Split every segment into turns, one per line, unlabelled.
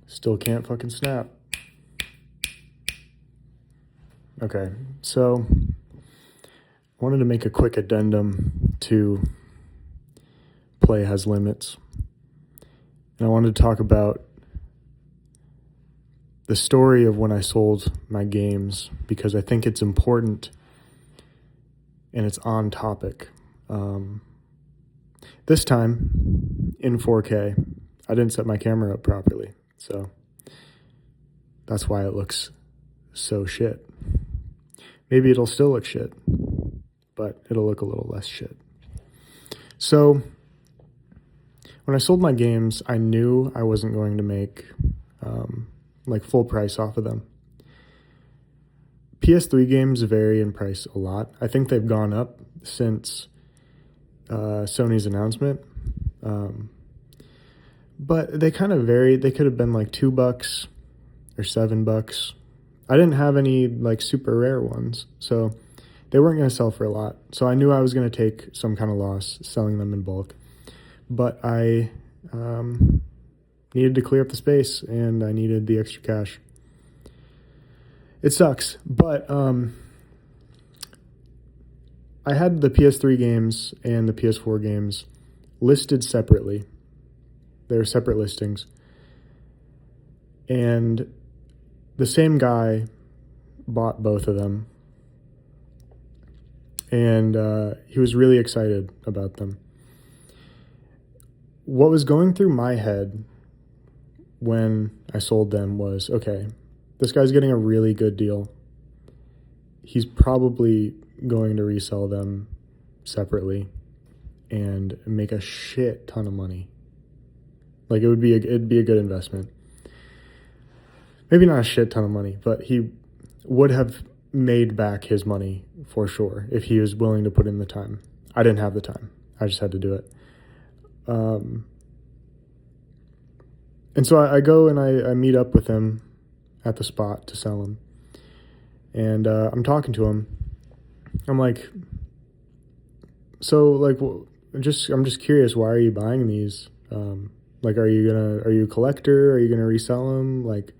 Still can't fucking snap. Okay, so I wanted to make a quick addendum to Play Has Limits. And I wanted to talk about the story of when I sold my games, because I think it's important and it's on topic. This time in 4K, I didn't set my camera up properly, so that's why it looks so shit. Maybe it'll still look shit, but it'll look a little less shit. So when I sold my games, I knew I wasn't going to make like full price off of them. PS3 games vary in price a lot. I think they've gone up since Sony's announcement. But they kind of varied. They could have been like $2 or $7. I didn't have any like super rare ones, so they weren't going to sell for a lot. So I knew I was going to take some kind of loss selling them in bulk. But I needed to clear up the space, and I needed the extra cash. It sucks, but I had the PS3 games and the PS4 games listed separately. They were separate listings. And the same guy bought both of them. And he was really excited about them. What was going through my head when I sold them was, okay, this guy's getting a really good deal. He's probably going to resell them separately and make a shit ton of money. Like it'd be a good investment. Maybe not a shit ton of money, but he would have made back his money for sure if he was willing to put in the time. I didn't have the time. I just had to do it. And so I go and I meet up with him at the spot to sell them. And I'm talking to him. I'm like, so like, I'm just curious, why are you buying these? Like, are you a collector? Are you gonna resell them? Like,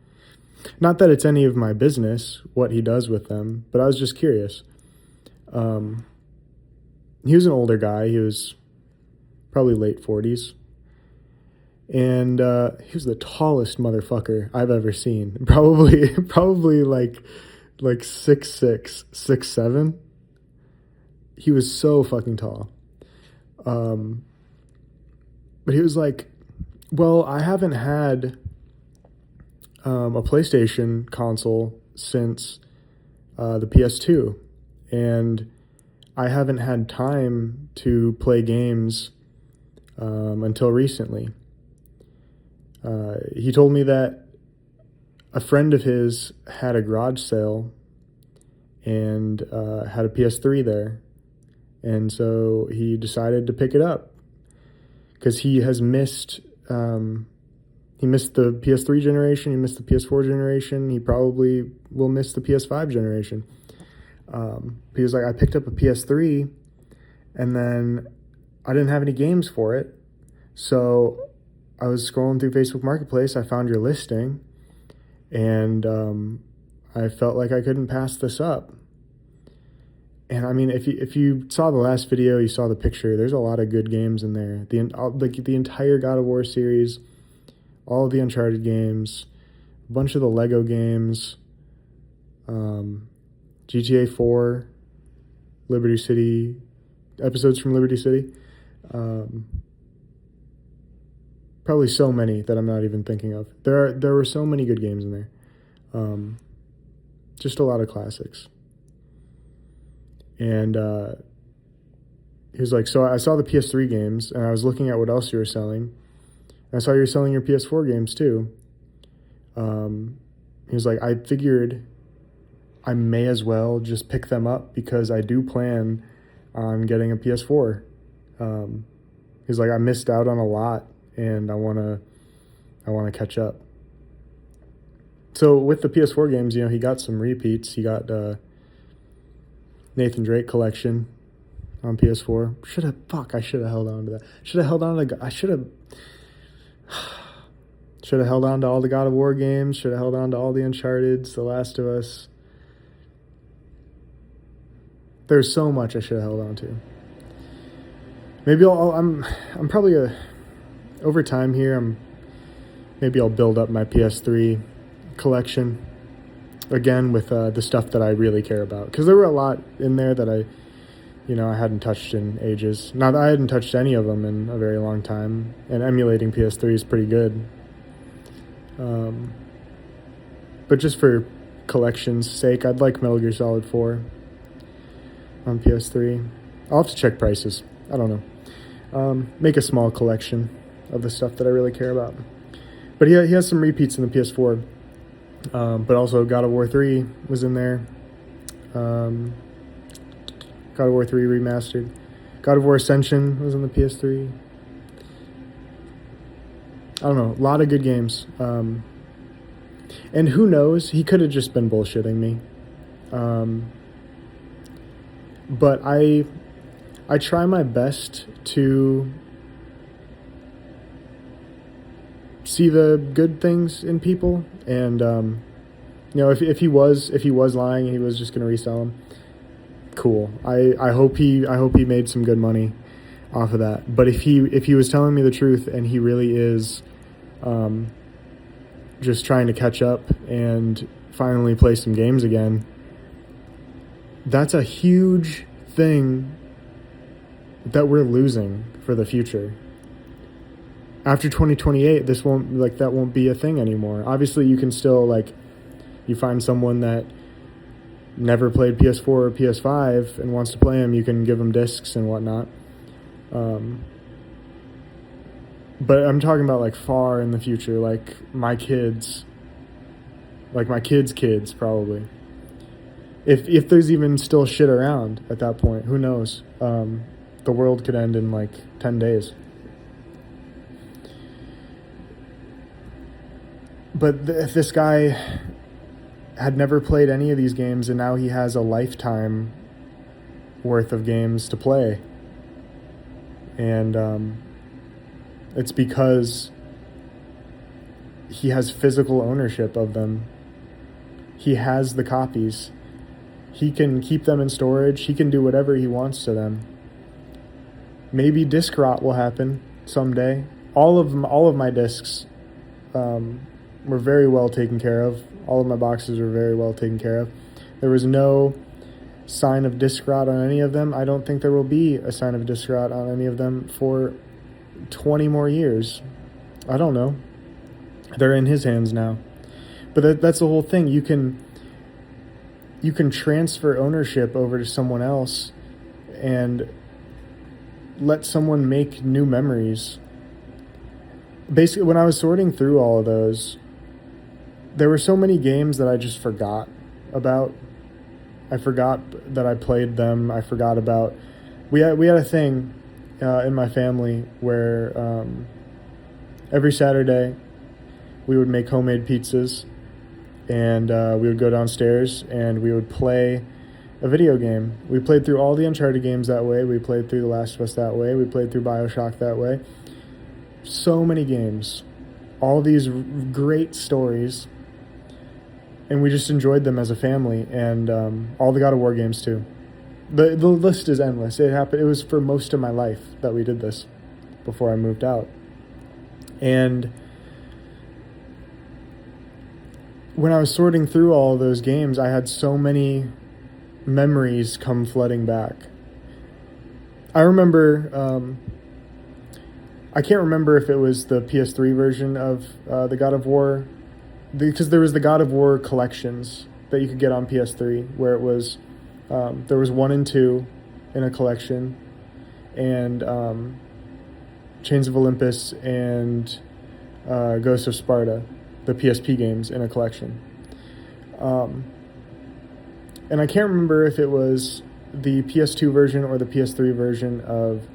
not that it's any of my business what he does with them, but I was just curious. He was an older guy. He was probably late 40s. And he was the tallest motherfucker I've ever seen. Probably like 6'6", 6'7". He was so fucking tall. But he was like, well, I haven't had a PlayStation console since the PS2. And I haven't had time to play games until recently. He told me that a friend of his had a garage sale and had a PS3 there. And so he decided to pick it up because he has missed, he missed the PS3 generation, he missed the PS4 generation, he probably will miss the PS5 generation. He was like, I picked up a PS3 and then I didn't have any games for it. So I was scrolling through Facebook Marketplace, I found your listing, and I felt like I couldn't pass this up. And I mean, if you saw the last video, you saw the picture, there's a lot of good games in there. The entire God of War series, all of the Uncharted games, a bunch of the Lego games, GTA 4, Liberty City, episodes from Liberty City. Probably so many that I'm not even thinking of. There were so many good games in there. Just a lot of classics. And he was like, so I saw the PS3 games, and I was looking at what else you were selling. And I saw you were selling your PS4 games too. He was like, I figured I may as well just pick them up because I do plan on getting a PS4. He's like, I missed out on a lot, and I wanna catch up. So with the PS4 games, you know, he got some repeats. He got Nathan Drake collection on PS4. I should have held on to that. Should have Should have held on to all the God of War games. Should have held on to all the Uncharted's, The Last of Us. There's so much I should have held on to. Maybe I'm probably over time here. Maybe I'll build up my PS3 collection again with the stuff that I really care about, because there were a lot in there that I hadn't touched in ages. Not that I hadn't touched any of them in a very long time, and emulating PS3 is pretty good. But just for collection's sake, I'd like Metal Gear Solid 4 on PS3. I'll have to check prices. I don't know. Make a small collection of the stuff that I really care about. But he has some repeats in the PS4. But also God of War 3 was in there. God of War 3 remastered. God of War Ascension was on the PS3. I don't know. A lot of good games. And who knows? He could have just been bullshitting me. But I try my best to see the good things in people, and if he was lying and he was just going to resell them, cool. I hope he made some good money off of that. But if he was telling me the truth and he really is just trying to catch up and finally play some games again, that's a huge thing that we're losing for the future. After 2028, that won't be a thing anymore. Obviously, you can still, you find someone that never played PS4 or PS5 and wants to play them, you can give them discs and whatnot. But I'm talking about far in the future, my kids, my kids probably. If there's even still shit around at that point, who knows? The world could end in 10 days. But if this guy had never played any of these games and now he has a lifetime worth of games to play, and it's because he has physical ownership of them. He has the copies. He can keep them in storage. He can do whatever he wants to them. Maybe disc rot will happen someday. All of my discs were very well taken care of. All of my boxes were very well taken care of. There was no sign of disc rot on any of them. I don't think there will be a sign of disc rot on any of them for 20 more years. I don't know. They're in his hands now. But that's the whole thing. You can transfer ownership over to someone else and let someone make new memories. Basically, when I was sorting through all of those, there were so many games that I just forgot about. I forgot that I played them. I forgot about... We had a thing in my family where every Saturday we would make homemade pizzas, and we would go downstairs and we would play a video game. We played through all the Uncharted games that way. We played through The Last of Us that way. We played through BioShock that way. So many games. All these great stories. And we just enjoyed them as a family. And all the God of War games too. The list is endless. It was for most of my life that we did this before I moved out. And when I was sorting through all of those games, I had so many memories come flooding back. I remember, I can't remember if it was the PS3 version of the God of War, because there was the God of War collections that you could get on PS3, where it was, there was 1 and 2 in a collection, and Chains of Olympus and Ghost of Sparta, the PSP games, in a collection. And I can't remember if it was the PS2 version or the PS3 version of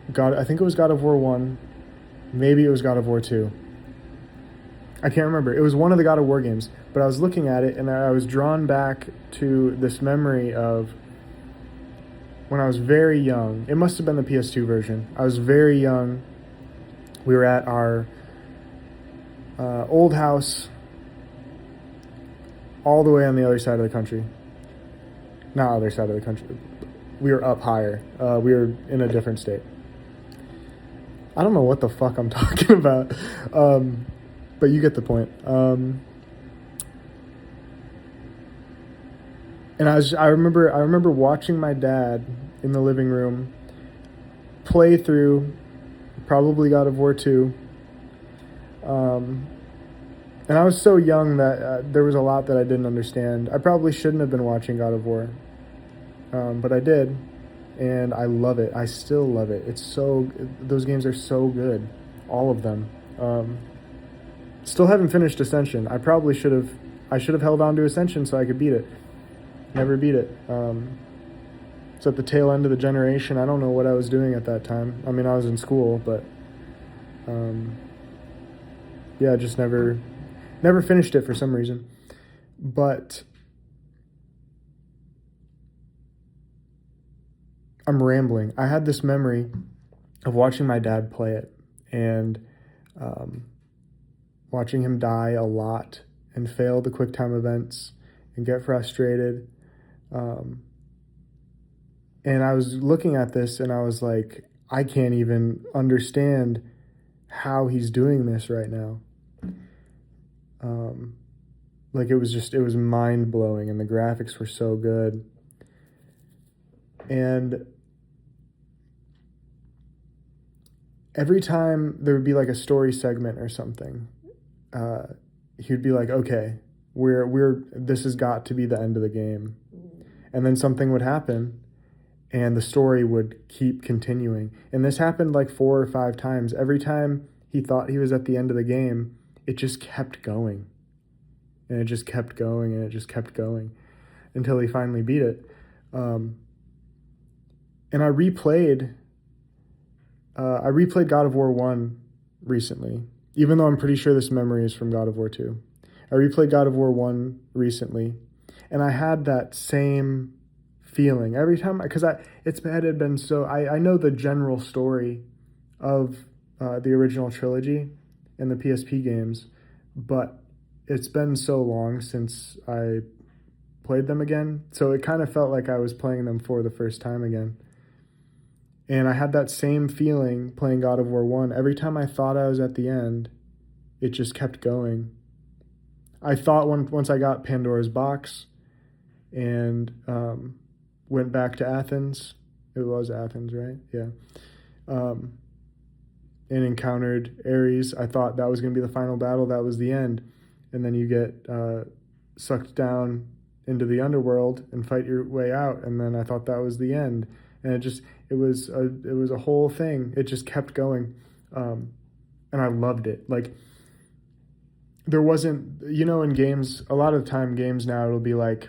I think it was God of War 1. Maybe it was God of War 2. I can't remember. It was one of the God of War games. But I was looking at it and I was drawn back to this memory of when I was very young. It must have been the PS2 version. I was very young, We were at our old house all the way on the other side of the country. Not other side of the country. We were up higher. We were in a different state. I don't know what the fuck I'm talking about. But you get the point. And I remember watching my dad in the living room play through probably God of War 2. And I was so young that there was a lot that I didn't understand. I probably shouldn't have been watching God of War. But I did. And I love it. I still love it. Those games are so good. All of them. Still haven't finished Ascension. I should have held on to Ascension so I could beat it. Never beat it. It's at the tail end of the generation. I don't know what I was doing at that time. I mean, I was in school, but yeah, just never finished it for some reason. But I'm rambling. I had this memory of watching my dad play it and watching him die a lot and fail the QuickTime events and get frustrated. And I was looking at this and I was like, I can't even understand how he's doing this right now. Like it was mind blowing, and the graphics were so good. And every time there would be like a story segment or something, he'd be like, okay, this has got to be the end of the game. And then something would happen and the story would keep continuing. And this happened like 4 or 5 times. Every time he thought he was at the end of the game, it just kept going. And it just kept going and it just kept going until he finally beat it. And I replayed God of War 1 recently, even though I'm pretty sure this memory is from God of War 2. I replayed God of War 1 recently, and I had that same feeling every time, because it had been so, I know the general story of the original trilogy and the PSP games, but it's been so long since I played them again, so it kind of felt like I was playing them for the first time again. And I had that same feeling playing God of War 1. Every time I thought I was at the end, it just kept going. I thought once I got Pandora's Box and went back to Athens, it was Athens, right? Yeah. And encountered Ares, I thought that was going to be the final battle, that was the end. And then you get sucked down into the underworld and fight your way out, and then I thought that was the end. And it was a whole thing. It just kept going. And I loved it. Like, there wasn't, in games, a lot of the time games now, it'll be like,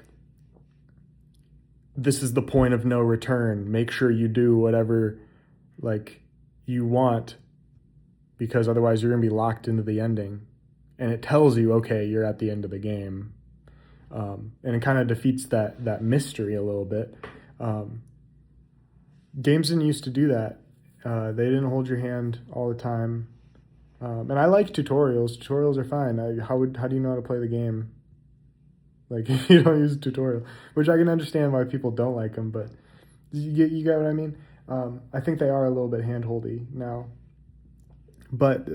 this is the point of no return. Make sure you do whatever, like, you want, because otherwise you're going to be locked into the ending. And it tells you, okay, you're at the end of the game. And it kind of defeats that mystery a little bit. Games didn't used to do that. They didn't hold your hand all the time. And I like tutorials. Tutorials are fine. How do you know how to play the game? Like, if you don't use a tutorial, which I can understand why people don't like them, but you get what I mean? I think they are a little bit hand-holdy now. But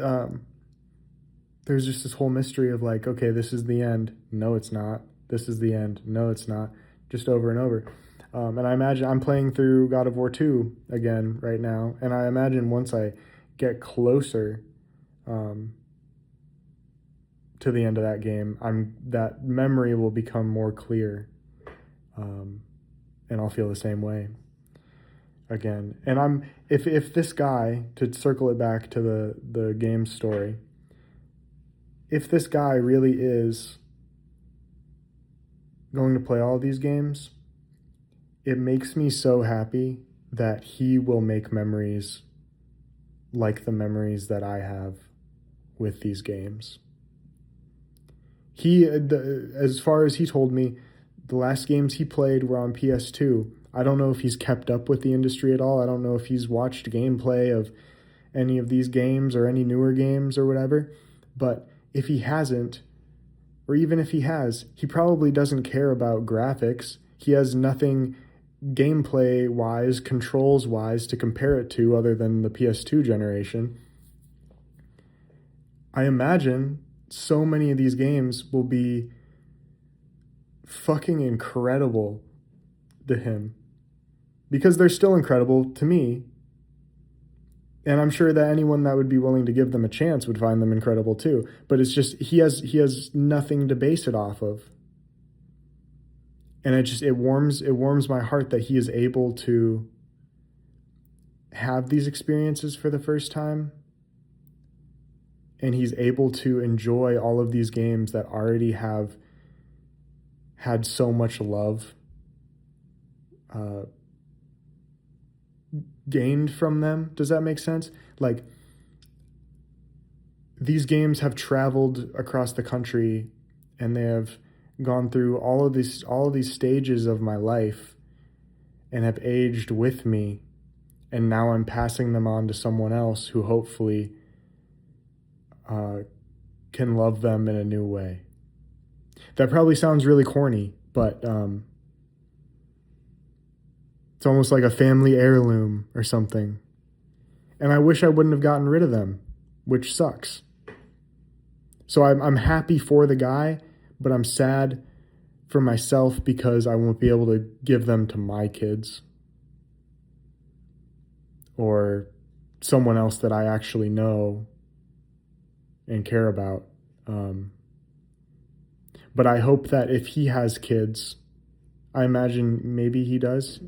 there's just this whole mystery of like, okay, this is the end. No, it's not. This is the end. No, it's not. Just over and over. And I imagine I'm playing through God of War 2 again right now, and I imagine once I get closer to the end of that game, that memory will become more clear, and I'll feel the same way again. And if this guy, to circle it back to the game story, if this guy really is going to play all these games, it makes me so happy that he will make memories like the memories that I have with these games. As far as he told me, the last games he played were on PS2. I don't know if he's kept up with the industry at all. I don't know if he's watched gameplay of any of these games or any newer games or whatever. But if he hasn't, or even if he has, he probably doesn't care about graphics. He has nothing gameplay wise, controls wise to compare it to other than the PS2 generation. I imagine so many of these games will be fucking incredible to him because they're still incredible to me. And I'm sure that anyone that would be willing to give them a chance would find them incredible too. But it's just he has nothing to base it off of. And it warms my heart that he is able to have these experiences for the first time. And he's able to enjoy all of these games that already have had so much love gained from them. Does that make sense? Like, these games have traveled across the country and they have gone through all of these stages of my life and have aged with me, and now I'm passing them on to someone else who hopefully can love them in a new way. That probably sounds really corny, but it's almost like a family heirloom or something. And I wish I wouldn't have gotten rid of them, which sucks. So I'm happy for the guy, but I'm sad for myself because I won't be able to give them to my kids or someone else that I actually know and care about. But I hope that if he has kids, I imagine maybe he does.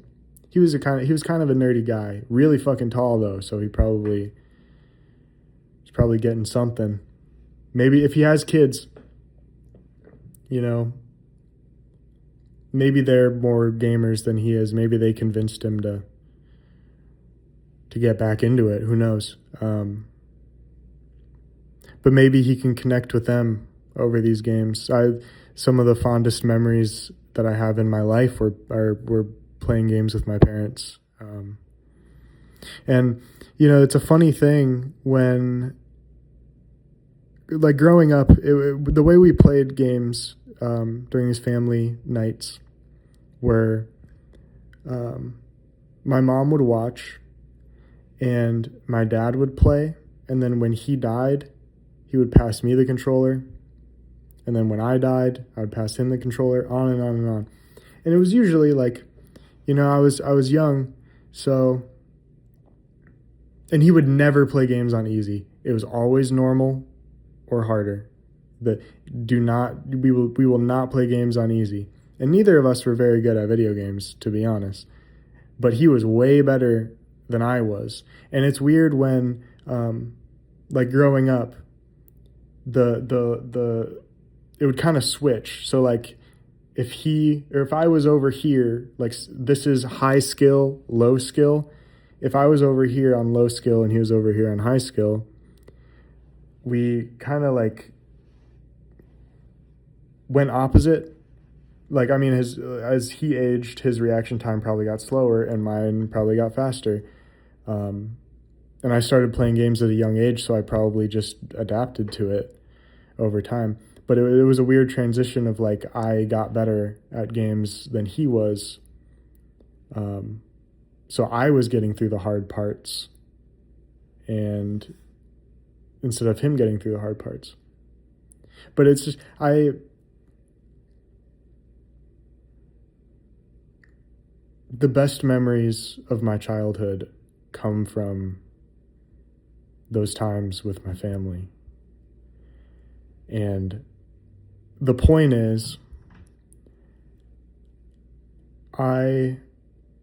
He was kind of a nerdy guy, really fucking tall though, so he's probably getting something. Maybe if he has kids, you know, maybe they're more gamers than he is. Maybe they convinced him to get back into it. Who knows? But maybe he can connect with them over these games. Some of the fondest memories that I have in my life were playing games with my parents. And, you know, it's a funny thing when, like, growing up, the way we played games during these family nights were my mom would watch and my dad would play, and then when he died, he would pass me the controller, and then when I died, I would pass him the controller, on and on and on. And it was usually like, you know, I was young, so, and he would never play games on easy. It was always normal or harder. We will not play games on easy. And neither of us were very good at video games, to be honest. But he was way better than I was. And it's weird when, like, growing up, it would kind of switch. So, like, if I was over here, like, this is high skill, low skill. If I was over here on low skill and he was over here on high skill, we kind of, like, went opposite. Like, I mean, as he aged, his reaction time probably got slower and mine probably got faster. And I started playing games at a young age, so I probably just adapted to it over time. But it was a weird transition of, like, I got better at games than he was. So I was getting through the hard parts and instead of him getting through the hard parts. But it's just, the best memories of my childhood come from those times with my family. And the point is, I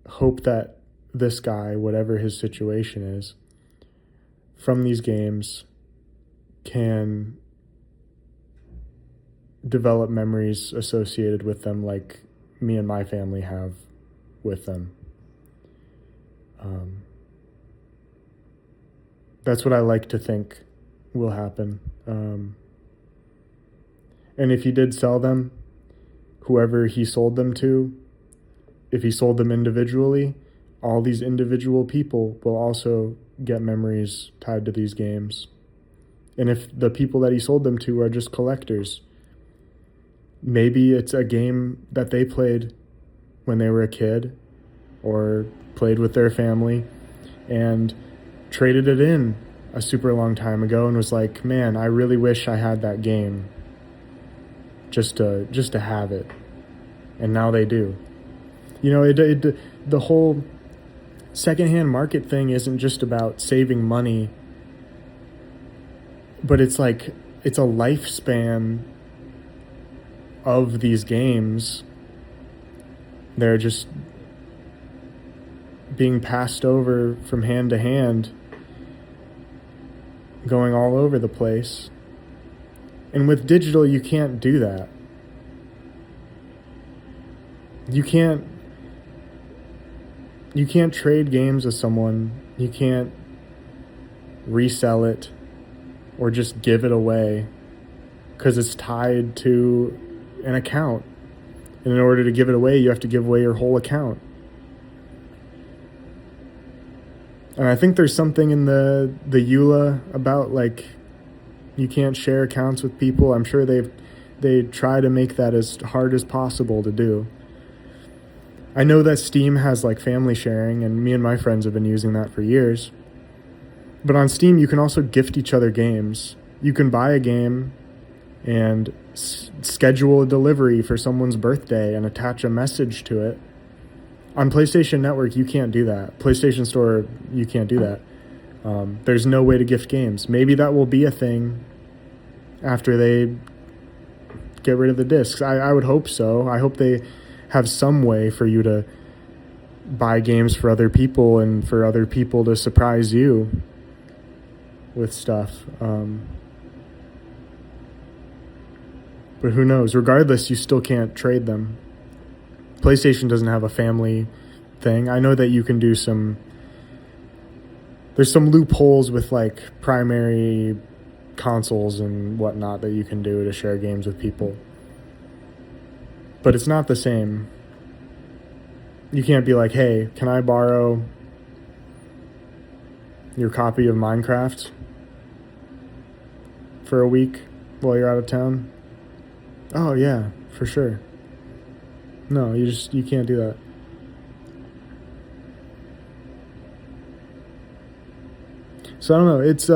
hope that this guy, whatever his situation is, from these games can develop memories associated with them like me and my family have with them. That's what I like to think will happen. And if he did sell them, whoever he sold them to, if he sold them individually, all these individual people will also get memories tied to these games. And if the people that he sold them to are just collectors, maybe it's a game that they played when they were a kid or played with their family and traded it in a super long time ago and was like, man, I really wish I had that game just to have it. And now they do. You know, the whole secondhand market thing isn't just about saving money, but it's like, it's a lifespan of these games. They're just being passed over from hand to hand, going all over the place. And with digital, you can't do that. You can't trade games with someone. You can't resell it or just give it away because it's tied to an account. And in order to give it away, you have to give away your whole account. And I think there's something in the EULA about, like, you can't share accounts with people. I'm sure they try to make that as hard as possible to do. I know that Steam has like family sharing, and me and my friends have been using that for years. But on Steam, you can also gift each other games. You can buy a game and schedule a delivery for someone's birthday and attach a message to it. On PlayStation Network, you can't do that. PlayStation Store, you can't do that. There's no way to gift games. Maybe that will be a thing after they get rid of the discs. I would hope so. I hope they have some way for you to buy games for other people and for other people to surprise you with stuff. But who knows? Regardless, you still can't trade them. PlayStation doesn't have a family thing. I know that you can do there's some loopholes with like primary consoles and whatnot that you can do to share games with people. But it's not the same. You can't be like, hey, can I borrow your copy of Minecraft for a week while you're out of town? Oh yeah, for sure. No, you can't do that. So I don't know, it's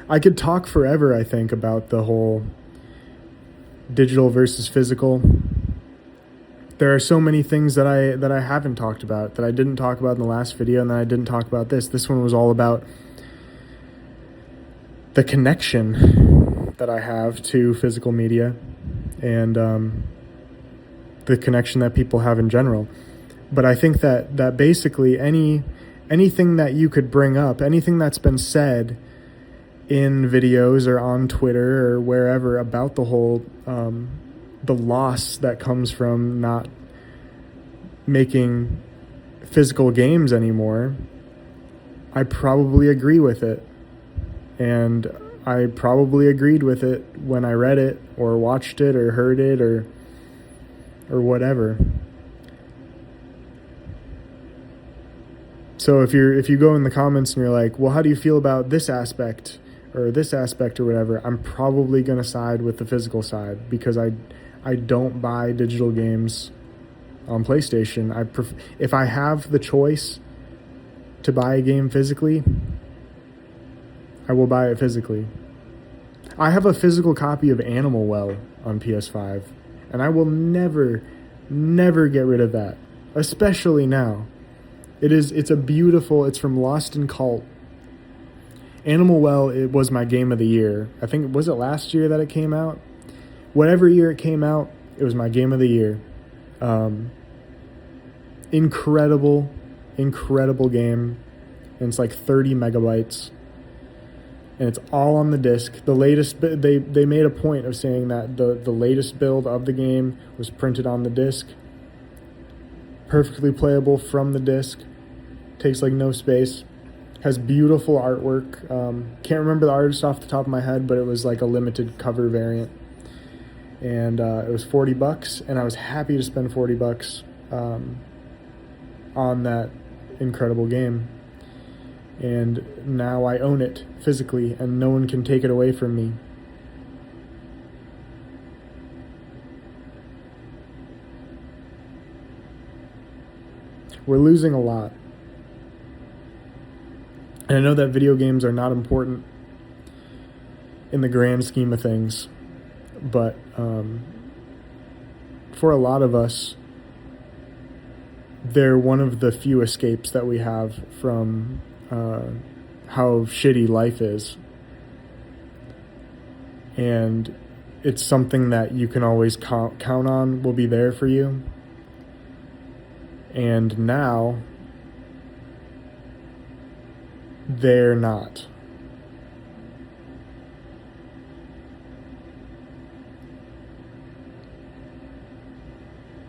I could talk forever, I think, about the whole digital versus physical. There are so many things that I haven't talked about, that I didn't talk about in the last video, and that I didn't talk about this. This one was all about the connection that I have to physical media and the connection that people have in general. But I think that basically anything that you could bring up, anything that's been said in videos or on Twitter or wherever about the whole the loss that comes from not making physical games anymore, I probably agree with it. And I probably agreed with it when I read it or watched it or heard it or whatever. So if you go in the comments and you're like, well, how do you feel about this aspect or whatever, I'm probably going to side with the physical side, because I don't buy digital games on PlayStation. If I have the choice to buy a game physically, I will buy it physically. I have a physical copy of Animal Well on PS5, and I will never get rid of that, especially now. It's from Lost in Cult. Animal Well, it was my game of the year. I think, was it last year that it came out? Whatever year it came out, it was my game of the year. Incredible game. And it's like 30 megabytes. And it's all on the disc. The latest, they made a point of saying that the latest build of the game was printed on the disc. Perfectly playable from the disc. Takes like no space. Has beautiful artwork. Can't remember the artist off the top of my head, but it was like a limited cover variant. And it was $40, and I was happy to spend $40 on that incredible game. And now I own it physically, and no one can take it away from me. We're losing a lot. And I know that video games are not important in the grand scheme of things, but for a lot of us, they're one of the few escapes that we have from how shitty life is. And it's something that you can always count on will be there for you. And now, they're not.